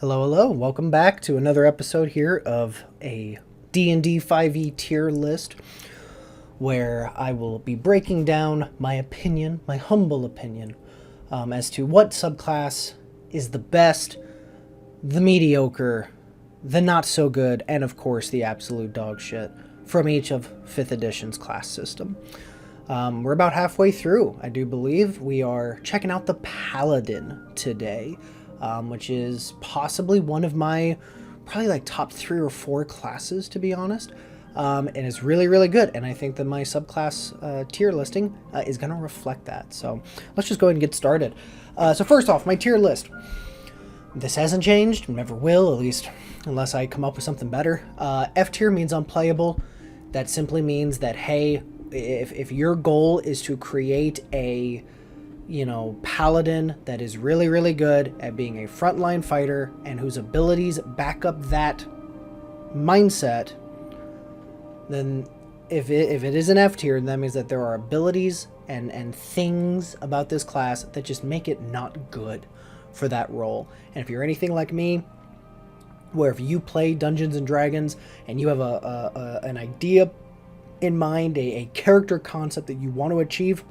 Hello, hello. Welcome back to another episode here of a D&D 5e tier list where I will be breaking down my opinion, my humble opinion, as to what subclass is the best, the mediocre, the not so good, and of course the absolute dog shit from each of 5th edition's class system. We're about halfway through, I do believe. We are checking out the Paladin today. Which is possibly one of my probably like top 3 or 4 classes, to be honest. And it's really, really good. And I think that my subclass tier listing is going to reflect that. So let's just go ahead and get started. So first off, my tier list. This hasn't changed, never will, at least unless I come up with something better. F tier means unplayable. That simply means that, hey, if your goal is to create a paladin that is really, really good at being a frontline fighter and whose abilities back up that mindset, then if it is an F tier, that means that there are abilities and things about this class that just make it not good for that role. And if you're anything like me, where if you play Dungeons and Dragons and you have an idea in mind, a character concept that you want to achieve,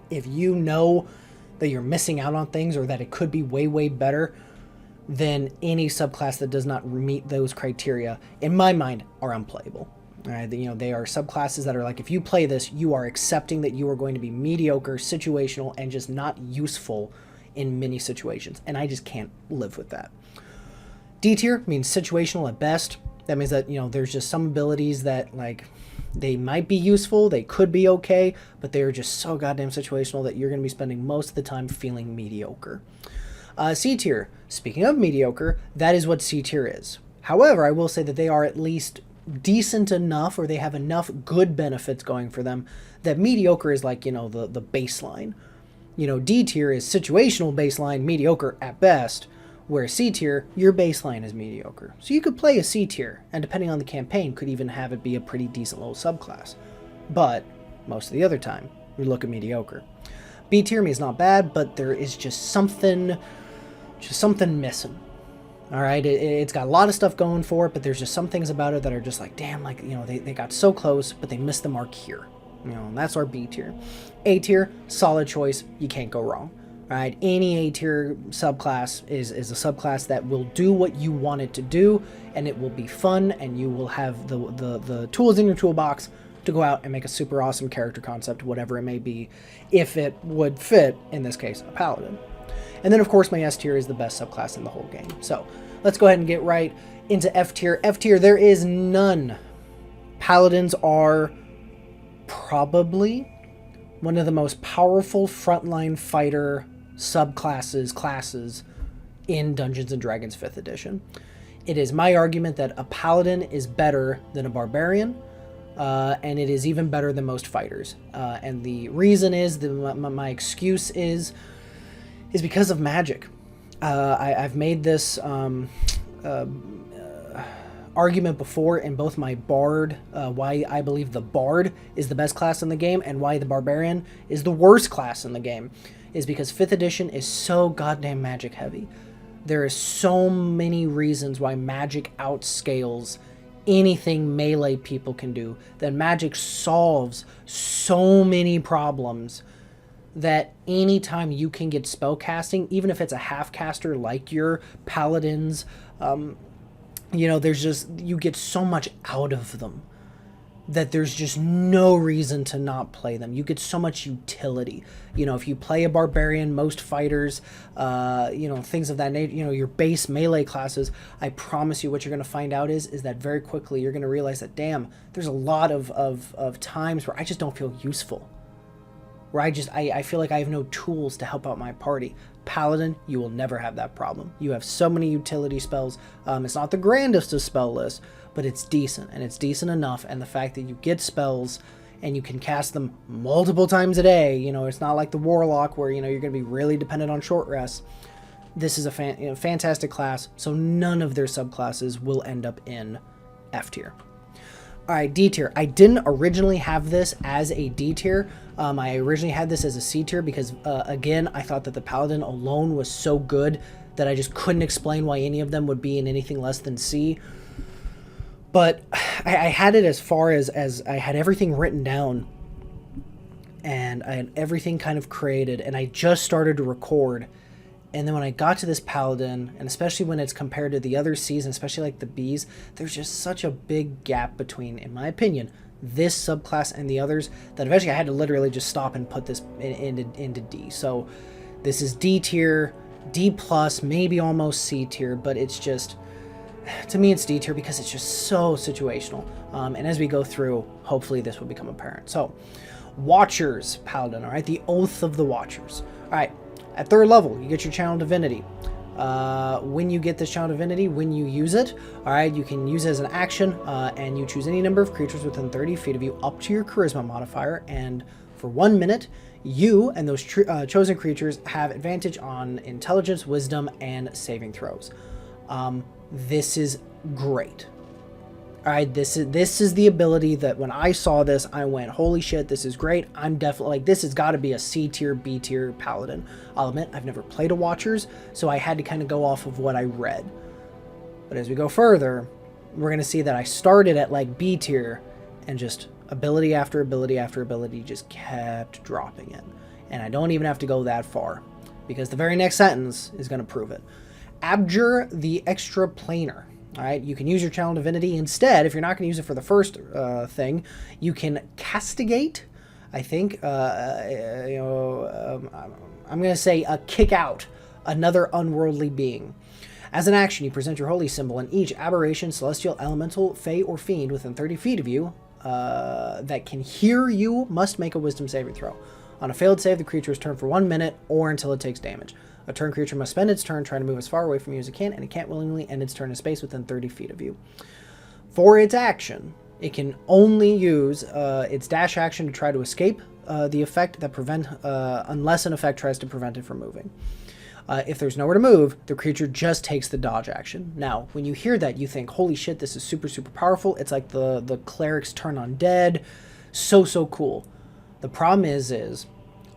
if you know that you're missing out on things or that it could be way, way better, then any subclass that does not meet those criteria, in my mind, are unplayable. All right, they are subclasses that are like, if you play this, you are accepting that you are going to be mediocre, situational, and just not useful in many situations. And I just can't live with that. D tier means situational at best. That means that, there's just some abilities that, like, they might be useful, they could be okay, but they are just so goddamn situational that you're going to be spending most of the time feeling mediocre. C tier, speaking of mediocre, that is what C tier is. However, I will say that they are at least decent enough, or they have enough good benefits going for them, that mediocre is like, the baseline. D tier is situational baseline, mediocre at best, where C tier, your baseline is mediocre. So you could play a C tier, and depending on the campaign, could even have it be a pretty decent little subclass. But most of the other time, we look at mediocre. B tier means not bad, but there is just something missing. All right, it's got a lot of stuff going for it, but there's just some things about it that are just like, damn, like, they got so close, but they missed the mark here. And that's our B tier. A tier, solid choice, you can't go wrong. Right, any A tier subclass is a subclass that will do what you want it to do, and it will be fun, and you will have the tools in your toolbox to go out and make a super awesome character concept, whatever it may be, if it would fit, in this case, a paladin. And then, of course, my S tier is the best subclass in the whole game. So let's go ahead and get right into F tier. F tier, there is none. Paladins are probably one of the most powerful frontline fighter classes in Dungeons and Dragons 5th edition. It is my argument that a paladin is better than a barbarian, and it is even better than most fighters. And the reason is, my excuse is because of magic. I've made this argument before in both my bard, why I believe the bard is the best class in the game, and why the barbarian is the worst class in the game, is because 5th edition is so goddamn magic heavy. There is so many reasons why magic outscales anything melee people can do, that magic solves so many problems, that anytime you can get spell casting, even if it's a half caster like your paladins, there's just, you get so much out of them that there's just no reason to not play them. You get so much utility. If you play a barbarian, most fighters, things of that nature, your base melee classes, I promise you what you're going to find out is that very quickly you're going to realize that, damn, there's a lot of times where I just don't feel useful. Where I feel like I have no tools to help out my party. Paladin, you will never have that problem. You have so many utility spells. It's not the grandest of spell lists, but it's decent, and it's decent enough. And the fact that you get spells and you can cast them multiple times a day, it's not like the Warlock where, you're going to be really dependent on short rests. This is a fantastic class, so none of their subclasses will end up in F tier. All right, D tier. I didn't originally have this as a D tier. I originally had this as a C tier because, again, I thought that the Paladin alone was so good that I just couldn't explain why any of them would be in anything less than C. But I had it as far as I had everything written down, and I had everything kind of created, and I just started to record. And then when I got to this Paladin, and especially when it's compared to the other Cs, and especially like the Bs, there's just such a big gap between, in my opinion, this subclass and the others, that eventually I had to literally just stop and put this into D. So this is D tier, D plus, maybe almost C tier, but it's just, to me it's D tier because it's just so situational. And as we go through, hopefully this will become apparent. So, Watchers Paladin, all right, the Oath of the Watchers. All right, at 3rd level, you get your Channel Divinity. When you get this Channel Divinity, when you use it, all right, you can use it as an action, and you choose any number of creatures within 30 feet of you up to your Charisma modifier, and for 1 minute, you and those chosen creatures have advantage on Intelligence, Wisdom, and saving throws. This is great. All right, this is the ability that when I saw this, I went, holy shit, this is great. I'm definitely like, this has got to be a C tier, B tier Paladin. I'll admit, I've never played a Watchers, so I had to kind of go off of what I read. But as we go further, we're going to see that I started at like B tier, and just ability after ability after ability just kept dropping it. And I don't even have to go that far, because the very next sentence is going to prove it. Abjure the Extraplanar. All right, you can use your Channel Divinity instead. If you're not going to use it for the first thing, you can castigate. I think, I'm going to say kick out another unworldly being. As an action, you present your holy symbol, and each aberration, celestial, elemental, fey, or fiend within 30 feet of you that can hear you must make a Wisdom saving throw. On a failed save, the creature is turned for 1 minute or until it takes damage. A turn creature must spend its turn trying to move as far away from you as it can, and it can't willingly end its turn in space within 30 feet of you. For its action, it can only use its dash action to try to escape the effect that unless an effect tries to prevent it from moving. If there's nowhere to move, the creature just takes the dodge action. Now, when you hear that, you think, holy shit, this is super, super powerful. It's like the cleric's turn undead. So cool. The problem is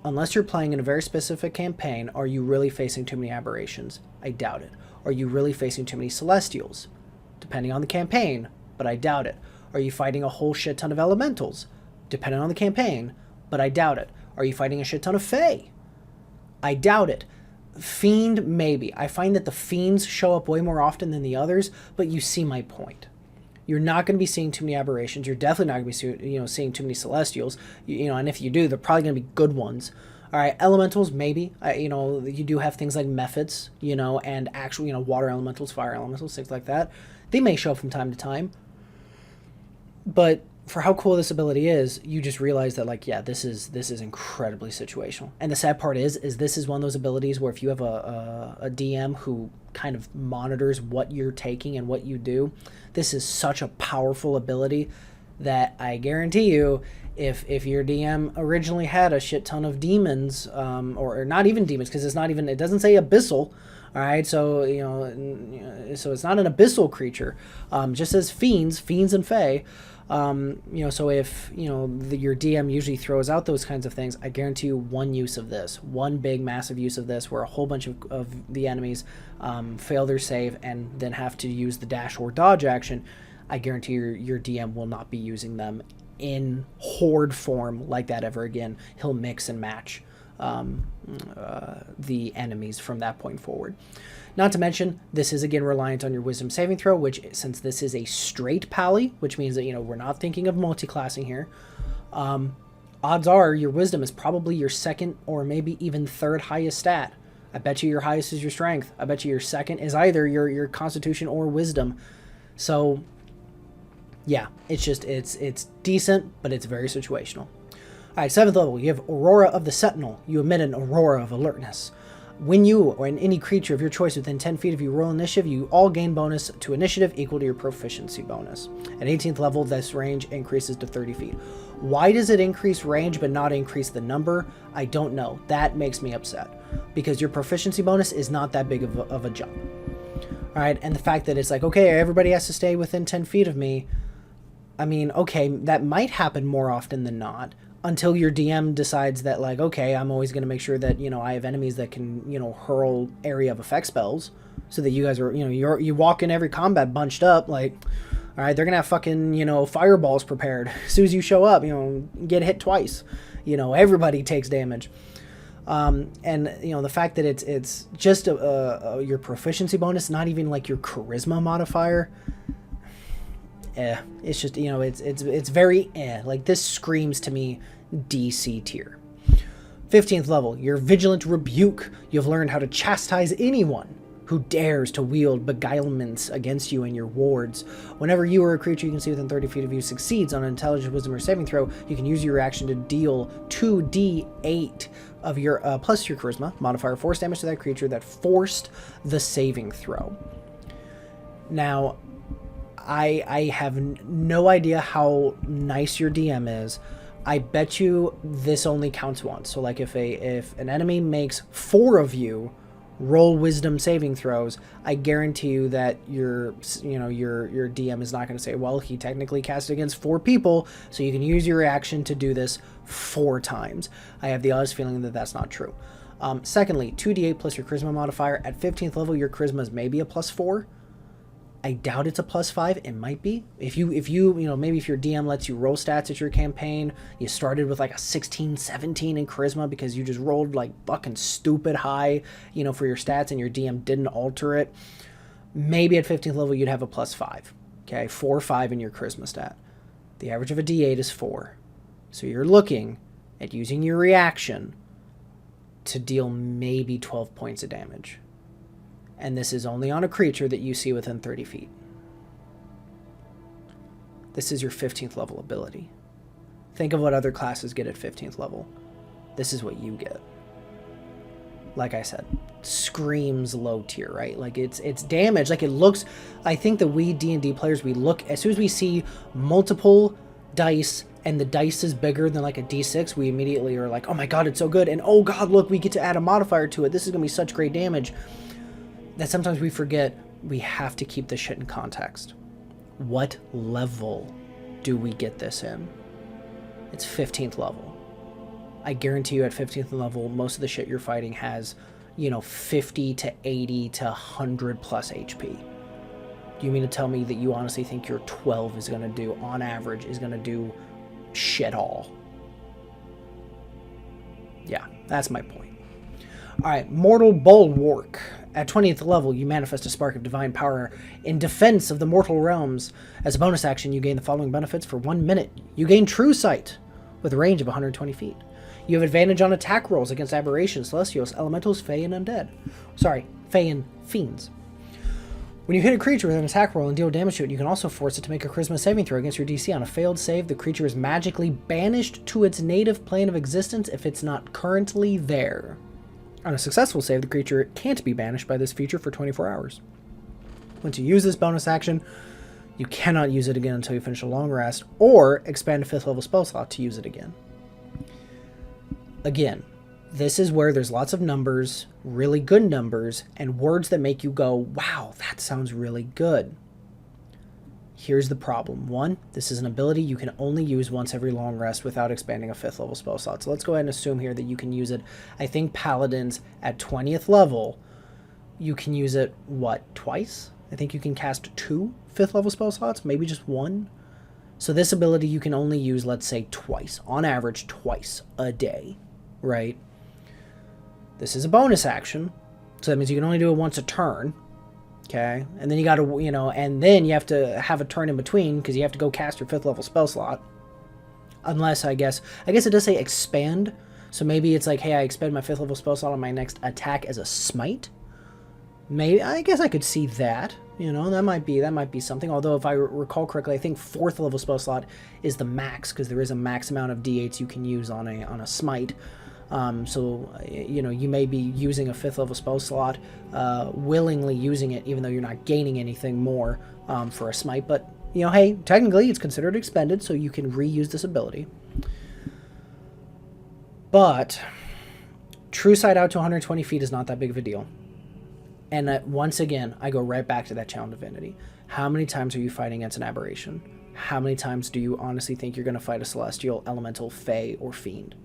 unless you're playing in a very specific campaign, are you really facing too many aberrations? I doubt it. Are you really facing too many celestials? Depending on the campaign, but I doubt it. Are you fighting a whole shit ton of elementals? Depending on the campaign, but I doubt it. Are you fighting a shit ton of fae? I doubt it. Fiend, maybe. I find that the fiends show up way more often than the others, but you see my point. You're not going to be seeing too many aberrations. You're definitely not going to be seeing too many celestials. And if you do, they're probably going to be good ones. All right, elementals, maybe. You do have things like methods, and actual, water elementals, fire elementals, things like that. They may show up from time to time. But for how cool this ability is, you just realize that, like, yeah, this is incredibly situational. And the sad part is this is one of those abilities where if you have a DM who kind of monitors what you're taking and what you do, this is such a powerful ability that I guarantee you, if your DM originally had a shit ton of demons, or not even demons, because it doesn't say abyssal. All right, so so it's not an abyssal creature. Just says fiends and fae. So if your DM usually throws out those kinds of things, I guarantee you one use of this, one big massive use of this, where a whole bunch of the enemies fail their save and then have to use the dash or dodge action. I guarantee your DM will not be using them in horde form like that ever again. He'll mix and match the enemies from that point forward. Not to mention, this is again reliant on your Wisdom saving throw, which, since this is a straight pally, which means that we're not thinking of multi-classing here, odds are your Wisdom is probably your second or maybe even third highest stat. I bet you your highest is your Strength. I bet you your second is either your Constitution or Wisdom. So yeah, it's decent, but it's very situational. All right, 7th level, you have Aurora of the Sentinel. You emit an aurora of alertness. When you or any creature of your choice within 10 feet of you roll initiative, you all gain bonus to initiative equal to your proficiency bonus. At 18th level, this range increases to 30 feet. Why does it increase range but not increase the number? I don't know. That makes me upset, because your proficiency bonus is not that big of a jump. All right, and the fact that it's like, okay, everybody has to stay within 10 feet of me. I mean, okay, that might happen more often than not. until your DM decides that, like, okay, I'm always going to make sure that, I have enemies that can, hurl area of effect spells, so that you guys are, you walk in every combat bunched up, like, all right, they're going to have fucking, fireballs prepared. As soon as you show up, get hit twice. Everybody takes damage. And, the fact that it's just your proficiency bonus, not even like your charisma modifier. It's just, it's very like, this screams to me DC tier. 15th level, your Vigilant Rebuke. You've learned how to chastise anyone who dares to wield beguilements against you and your wards. Whenever you or a creature you can see within 30 feet of you succeeds on an intelligence, wisdom, or saving throw, you can use your reaction to deal 2d8 of your plus your charisma modifier force damage to that creature that forced the saving throw. Now, I have no idea how nice your DM is. I bet you this only counts once. So, like, if an enemy makes 4 of you roll wisdom saving throws, I guarantee you that your DM is not going to say, well, he technically cast against 4 people, so you can use your reaction to do this 4 times. I have the oddest feeling that that's not true. Secondly, 2d8 plus your charisma modifier. At 15th level, your charisma is maybe a +4. I doubt it's a +5. It might be. If you maybe if your DM lets you roll stats at your campaign, you started with like a 16, 17 in charisma because you just rolled like fucking stupid high, for your stats, and your DM didn't alter it. Maybe at 15th level you'd have a +5. Okay, 4 or 5 in your charisma stat. The average of a D8 is 4. So you're looking at using your reaction to deal maybe 12 points of damage. And this is only on a creature that you see within 30 feet. This is your 15th level ability. Think of what other classes get at 15th level. This is what you get. Like I said, screams low tier, right? Like, it's damage. Like, it looks... I think that we D&D players, we look... As soon as we see multiple dice and the dice is bigger than like a D6, we immediately are like, oh my god, it's so good. And oh god, look, we get to add a modifier to it. This is going to be such great damage. That sometimes we forget we have to keep this shit in context. What level do we get this in? It's 15th level. I guarantee you at 15th level, most of the shit you're fighting has, 50 to 80 to 100 plus HP. Do you mean to tell me that you honestly think your 12 is going to do, on average, is going to do shit all? Yeah, that's my point. Alright, Mortal Bulwark. At 20th level, you manifest a spark of divine power in defense of the mortal realms. As a bonus action, you gain the following benefits for 1 minute. You gain True Sight with a range of 120 feet. You have advantage on attack rolls against aberrations, celestials, elementals, fae, and undead. Sorry, fae and fiends. When you hit a creature with an attack roll and deal damage to it, you can also force it to make a charisma saving throw against your DC. On a failed save, the creature is magically banished to its native plane of existence if it's not currently there. On a successful save, the creature can't be banished by this feature for 24 hours. Once you use this bonus action, you cannot use it again until you finish a long rest, or expand a 5th level spell slot to use it again. Again, this is where there's lots of numbers, really good numbers, and words that make you go, wow, that sounds really good. Here's the problem. 1, this is an ability you can only use once every long rest without expanding a 5th level spell slot. So let's go ahead and assume here that you can use it. I think Paladins at 20th level, you can use it, twice? I think you can cast 2 5th level spell slots, maybe just 1. So this ability you can only use, let's say, twice. On average, twice a day, right? This is a bonus action, so that means you can only do it once a turn. Okay, and then you gotta, and then you have to have a turn in between because you have to go cast your 5th level spell slot. Unless, I guess it does say expand. So maybe it's like, hey, I expend my 5th level spell slot on my next attack as a smite. Maybe, I guess I could see that. That might be something. Although if I recall correctly, I think 4th level spell slot is the max because there is a max amount of D8s you can use on a smite. So, you may be using a 5th level spell slot, willingly using it, even though you're not gaining anything more for a smite. But, hey, technically it's considered expended, so you can reuse this ability. But True Sight out to 120 feet is not that big of a deal. And once again, I go right back to that challenge divinity. How many times are you fighting against an aberration? How many times do you honestly think you're going to fight a celestial, elemental, fae, or fiend?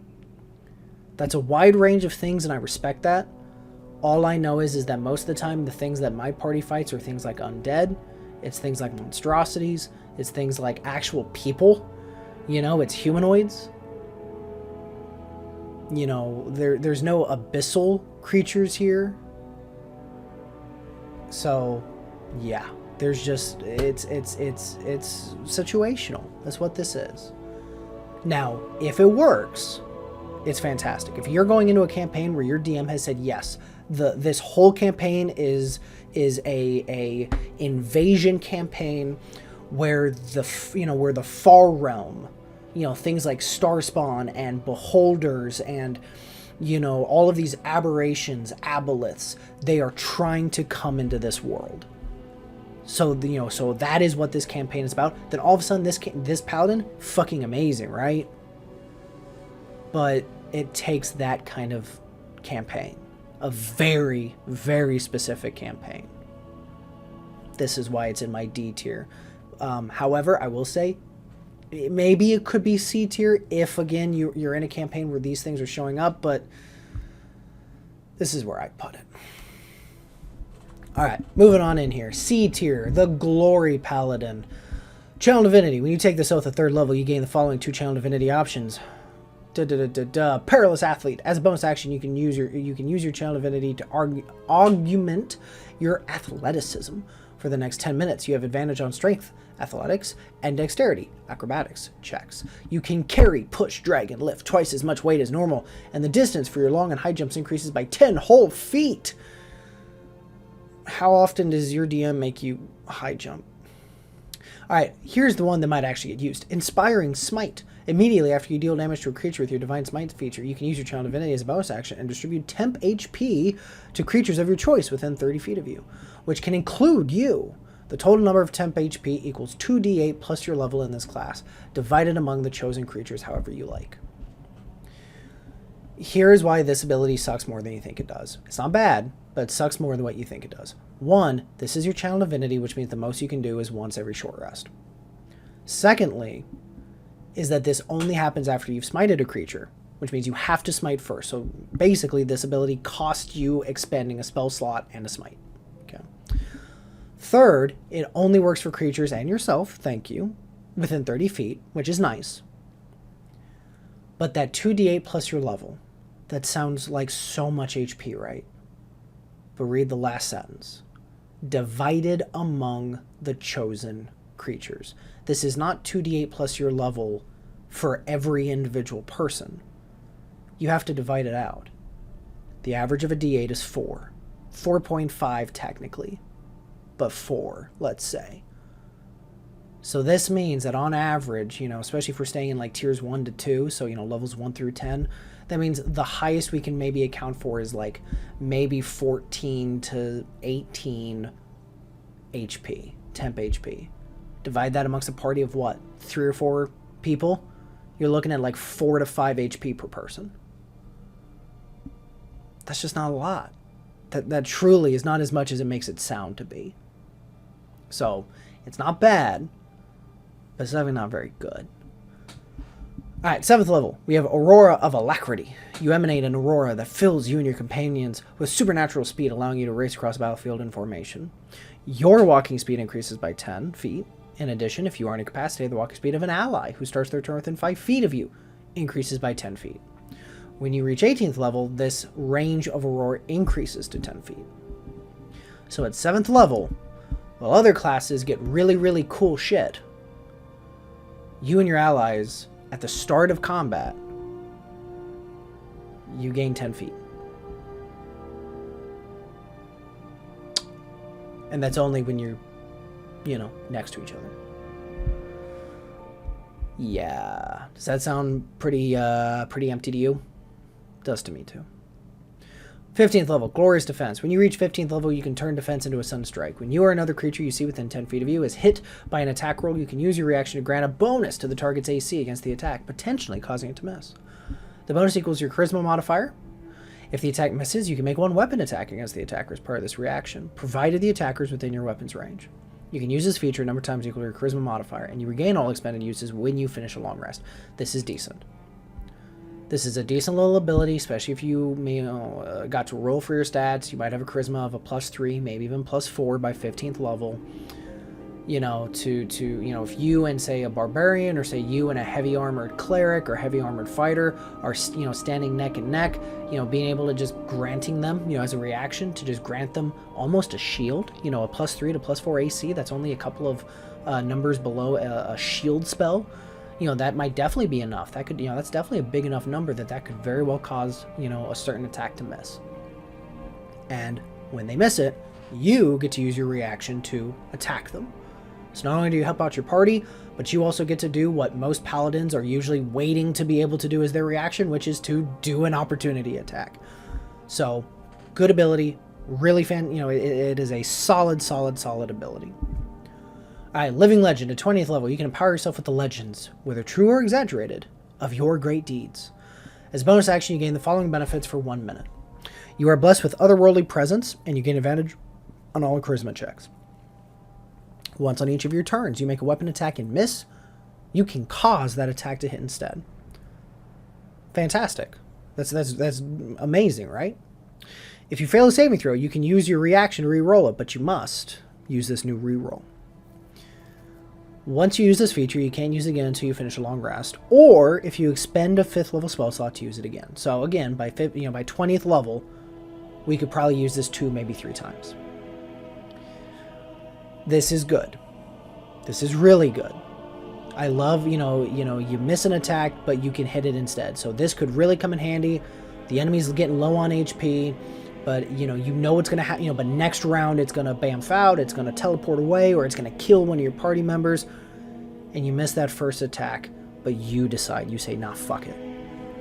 That's a wide range of things, and I respect that. All I know is that most of the time, the things that my party fights are things like undead. It's things like monstrosities. It's things like actual people. You know, it's humanoids. You know, there's no abyssal creatures here. So, yeah, there's just, it's situational. That's what this is. Now, if it works, it's fantastic. If you're going into a campaign where your DM has said, yes, this whole campaign is a invasion campaign where the far realm, things like Starspawn and Beholders and, all of these aberrations, aboleths, they are trying to come into this world. So, so that is what this campaign is about. Then all of a sudden, this Paladin, fucking amazing, right? But it takes that kind of campaign. A very, very specific campaign. This is why it's in my D tier. However, I will say, maybe it could be C tier if, again, you're in a campaign where these things are showing up, but this is where I put it. All right, moving on in here. C tier, the Glory Paladin. Channel Divinity. When you take this oath at 3rd level, you gain the following 2 Channel Divinity options. Perilous Athlete. As a bonus action, you can use your Channel Divinity to augment your athleticism. For the next 10 minutes, you have advantage on strength, athletics, and dexterity, acrobatics checks. You can carry, push, drag, and lift twice as much weight as normal, and the distance for your long and high jumps increases by 10 whole feet. How often does your DM make you high jump? All right, here's the one that might actually get used. Inspiring Smite. Immediately after you deal damage to a creature with your Divine Smite feature, you can use your Channel Divinity as a bonus action and distribute temp HP to creatures of your choice within 30 feet of you, which can include you. The total number of temp HP equals 2d8 plus your level in this class, divided among the chosen creatures however you like. Here's why this ability sucks more than you think it does. It's not bad, but it sucks more than what you think it does. 1, this is your Channel Divinity, which means the most you can do is once every short rest. Secondly, is that this only happens after you've smited a creature, which means you have to smite first. So basically, this ability costs you expending a spell slot and a smite. Okay. Third, it only works for creatures and yourself, thank you, within 30 feet, which is nice. But that 2d8 plus your level, that sounds like so much HP, right? But read the last sentence. Divided among the chosen creatures. This is not 2d8 plus your level for every individual person. You have to divide it out. The average of a d8 is 4. 4.5 technically, but 4, let's say. So this means that on average, especially if we're staying in like tiers 1 to 2, so, levels 1 through 10, that means the highest we can maybe account for is like maybe 14 to 18 HP, temp HP. Divide that amongst a party of what? 3 or 4 people? You're looking at like 4 to 5 HP per person. That's just not a lot. That truly is not as much as it makes it sound to be. So, it's not bad, but it's definitely not very good. Alright, 7th level. We have Aurora of Alacrity. You emanate an aurora that fills you and your companions with supernatural speed, allowing you to race across the battlefield in formation. Your walking speed increases by 10 feet. In addition, if you are incapacitated, the walking speed of an ally who starts their turn within 5 feet of you increases by 10 feet. When you reach 18th level, this range of aurora increases to 10 feet. So at 7th level, while other classes get really, really cool shit, you and your allies, at the start of combat, you gain 10 feet. And that's only when you're, next to each other. Yeah. Does that sound pretty empty to you? It does to me too. 15th level, Glorious Defense. When you reach 15th level, you can turn defense into a Sun Strike. When you or another creature you see within 10 feet of you is hit by an attack roll, you can use your reaction to grant a bonus to the target's AC against the attack, potentially causing it to miss. The bonus equals your Charisma modifier. If the attack misses, you can make one weapon attack against the attacker as part of this reaction, provided the attacker is within your weapon's range. You can use this feature a number of times equal to your charisma modifier, and you regain all expended uses when you finish a long rest. This is decent. This is a decent little ability, especially if you got to roll for your stats. You might have a charisma of a +3, maybe even +4 by 15th level. You know, if you and, say, a barbarian, or say you and a heavy armored cleric or heavy armored fighter are, standing neck and neck, being able to just granting them, as a reaction, to just grant them almost a shield, a +3 to +4 AC, that's only a couple of numbers below a shield spell. That might definitely be enough. That could, that's definitely a big enough number that could very well cause, a certain attack to miss. And when they miss it, you get to use your reaction to attack them. So not only do you help out your party, but you also get to do what most paladins are usually waiting to be able to do as their reaction, which is to do an opportunity attack. So, good ability, really it is a solid ability. Alright, Living Legend at 20th level. You can empower yourself with the legends, whether true or exaggerated, of your great deeds. As a bonus action, you gain the following benefits for 1 minute. You are blessed with otherworldly presence, and you gain advantage on all charisma checks. Once on each of your turns, you make a weapon attack and miss, you can cause that attack to hit instead. Fantastic. That's amazing, right? If you fail a saving throw, you can use your reaction to re-roll it, but you must use this new re-roll. Once you use this feature, you can't use it again until you finish a long rest, or if you expend a 5th level spell slot to use it again. So again, by 20th level, we could probably use this 2, maybe 3 times. This is good. This is really good. I love, you miss an attack, but you can hit it instead. So this could really come in handy. The enemy's getting low on HP, but it's going to happen, but next round it's going to bamf out, it's going to teleport away, or it's going to kill one of your party members, and you miss that first attack, but you decide, you say, nah, fuck it.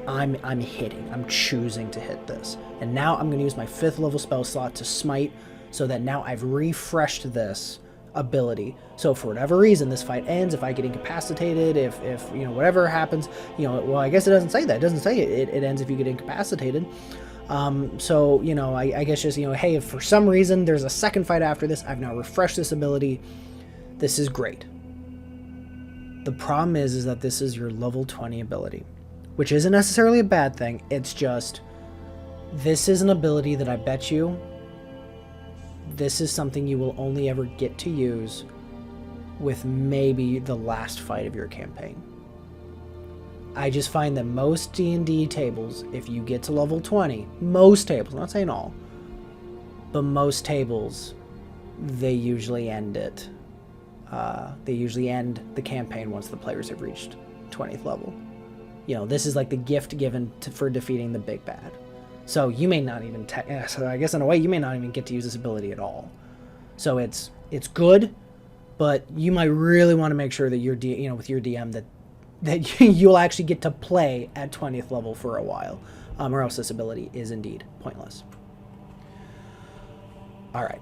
I'm choosing to hit this. And now I'm going to use my 5th level spell slot to smite, so that now I've refreshed this ability. So for whatever reason this fight ends, if I get incapacitated, if whatever happens, well, I guess it doesn't say that. It doesn't say it ends if you get incapacitated. I guess just, hey, if for some reason there's a second fight after this, I've now refreshed this ability. This is great. The problem is that this is your level 20 ability, which isn't necessarily a bad thing. It's just, this is an ability that I bet you this is something you will only ever get to use with maybe the last fight of your campaign. I just find that most D&D tables, if you get to level 20, most tables, I'm not saying all, but most tables, they usually end it. They usually end the campaign once the players have reached 20th level. This is like the gift given for defeating the big bad. So you may not even, so I guess in a way, you may not even get to use this ability at all. So it's good, but you might really want to make sure that with your DM that you'll actually get to play at 20th level for a while, or else this ability is indeed pointless. All right.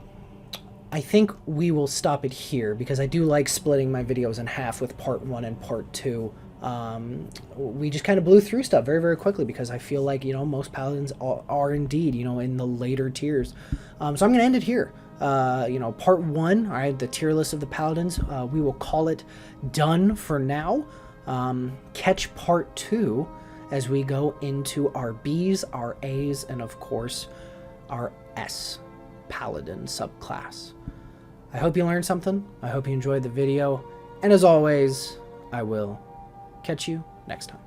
I think we will stop it here because I do like splitting my videos in half with part 1 and part 2. We just kind of blew through stuff very, very quickly because I feel like, most paladins are indeed, in the later tiers. So I'm going to end it here. Part 1, all right, the tier list of the paladins, we will call it done for now. Catch part 2 as we go into our Bs, our As, and of course, our S paladin subclass. I hope you learned something. I hope you enjoyed the video. And as always, I will catch you next time.